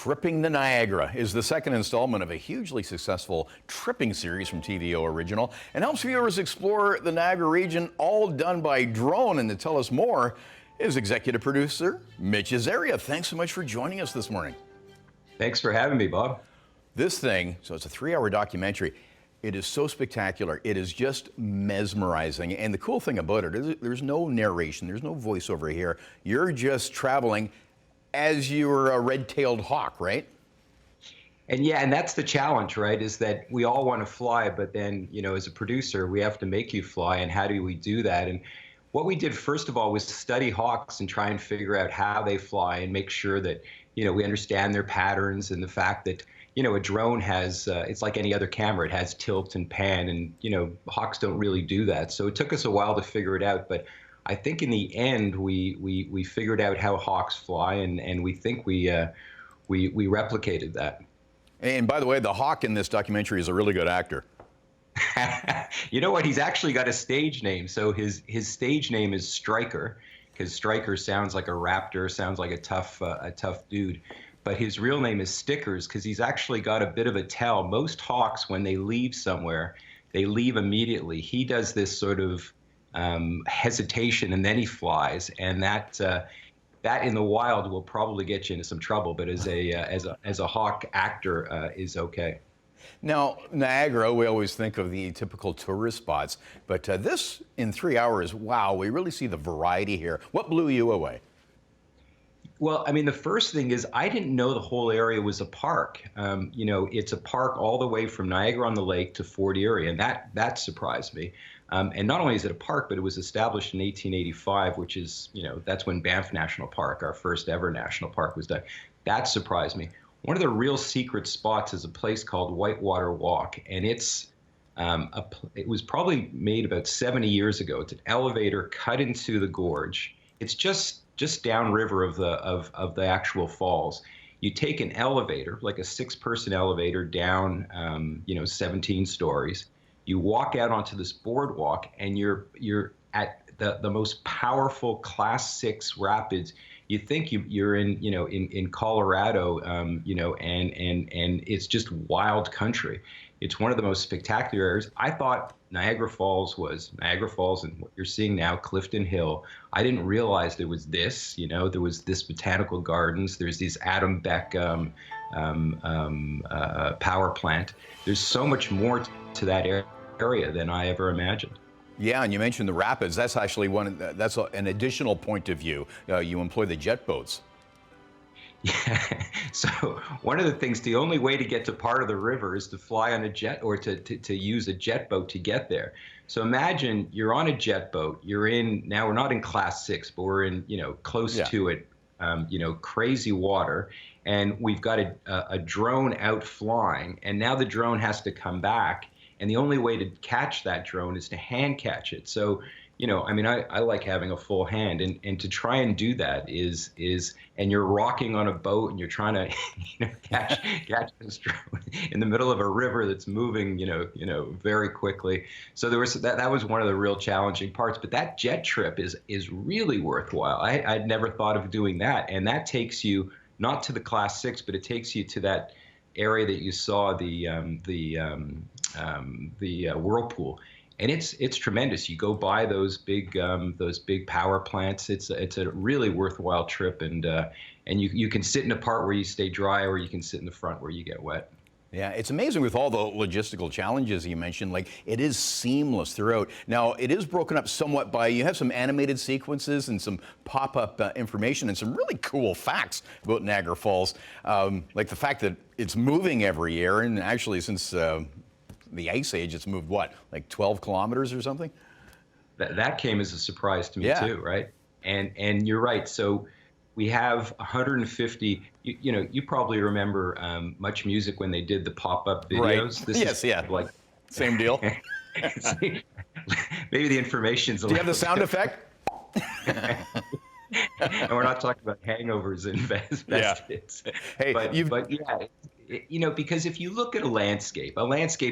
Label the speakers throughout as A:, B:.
A: Tripping the Niagara is the second installment of a hugely successful tripping series from TVO Original and helps viewers explore the Niagara region, all done by drone. And to tell us more is executive producer Mitch Azaria. Thanks so much for joining us this morning.
B: Thanks for having me, Bob.
A: This thing, so it's a 3-hour documentary. It is so spectacular. It is just mesmerizing. And the cool thing about it is there's no narration, there's no voiceover here. You're just traveling as you're a red-tailed hawk, right?
B: And yeah, and that's the challenge, right? Is that we all want to fly, but then, you know, as a producer, we have to make you fly. And how do we do that? And what we did, first of all, was study hawks and try and figure out how they fly and make sure that, you know, we understand their patterns and the fact that, you know, a drone has, it's like any other camera, it has tilt and pan, and, you know, hawks don't really do that. So it took us a while to figure it out, but I think in the end, we figured out how hawks fly, and we think we replicated that.
A: And by the way, the hawk in this documentary is a really good actor.
B: You know what? He's actually got a stage name. So his stage name is Striker, because Striker sounds like a raptor, sounds like a tough dude. But his real name is Stickers, because he's actually got a bit of a tell. Most hawks, when they leave somewhere, they leave immediately. He does this sort of hesitation, and then he flies, and that in the wild will probably get you into some trouble. But as a hawk actor, is okay.
A: Now, Niagara, we always think of the typical tourist spots, but this in 3 hours, wow, we really see the variety here. What blew you away?
B: Well, I mean, the first thing is I didn't know the whole area was a park. You know, it's a park all the way from Niagara-on-the-Lake to Fort Erie, and that surprised me. And not only is it a park, but it was established in 1885, which is, you know, that's when Banff National Park, our first ever national park, was done. That surprised me. One of the real secret spots is a place called Whitewater Walk, and it was probably made about 70 years ago. It's an elevator cut into the gorge. It's just downriver of the actual falls. You take an elevator, like a 6-person elevator, down, you know, 17 stories. You walk out onto this boardwalk, and you're at the most powerful Class 6 rapids. You think you're in, you know, in Colorado, you know, and it's just wild country. It's one of the most spectacular areas. I thought Niagara Falls was Niagara Falls, and what you're seeing now, Clifton Hill. I didn't realize there was this, you know, there was this botanical gardens. There's these Adam Beck power plant. There's so much more to that area than I ever imagined.
A: Yeah, and you mentioned the rapids. That's actually that's an additional point of view. You employ the jet boats.
B: Yeah. So one of the things, the only way to get to part of the river is to fly on a jet, or to use a jet boat to get there. So imagine you're on a jet boat. You're in, now we're not in Class 6, but we're in, you know, close to it, you know, crazy water. And we've got a drone out flying, and now the drone has to come back. And the only way to catch that drone is to hand catch it. So, you know, I mean, I like having a full hand, and to try and do that is, and you're rocking on a boat, and you're trying to, you know, catch this drone in the middle of a river that's moving, you know, very quickly. So there was that was one of the real challenging parts. But that jet trip is really worthwhile. I'd never thought of doing that, and that takes you not to the Class 6, but it takes you to that area that you saw, the whirlpool. And it's tremendous. You go by those big power plants. It's a really worthwhile trip, and you can sit in a part where you stay dry, or you can sit in the front where you get wet.
A: Yeah, it's amazing with all the logistical challenges you mentioned. Like, it is seamless throughout. Now, it is broken up somewhat by, you have some animated sequences and some pop-up information and some really cool facts about Niagara Falls, like the fact that it's moving every year, and actually since the Ice Age, it's moved, what, like 12 kilometers or something?
B: That came as a surprise to me, too, right? And you're right. So we have 150, you know, you probably remember Much Music when they did the pop-up videos.
A: Right.
B: This
A: yes, yeah.
B: Like,
A: same deal.
B: Maybe the information's a
A: Do you
B: little
A: have the sound effect?
B: And we're not talking about hangovers and best hits.
A: Hey,
B: but yeah, you know, because if you look at a landscape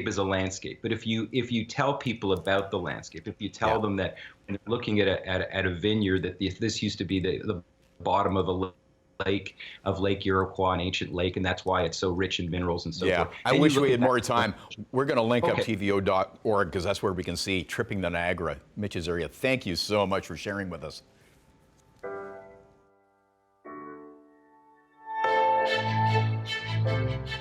B: is a landscape. But if you tell people about the landscape, if you tell them that when you're looking at a vineyard, that this used to be the bottom of a lake of Lake Iroquois, an ancient lake, and that's why it's so rich in minerals and so
A: Yeah,
B: forth.
A: I
B: Then you
A: wish
B: look
A: we
B: at
A: had
B: that-
A: more time. We're going to link up
B: Okay.
A: tvo.org because that's where we can see Tripping the Niagara. Mitch Azaria, thank you so much for sharing with us.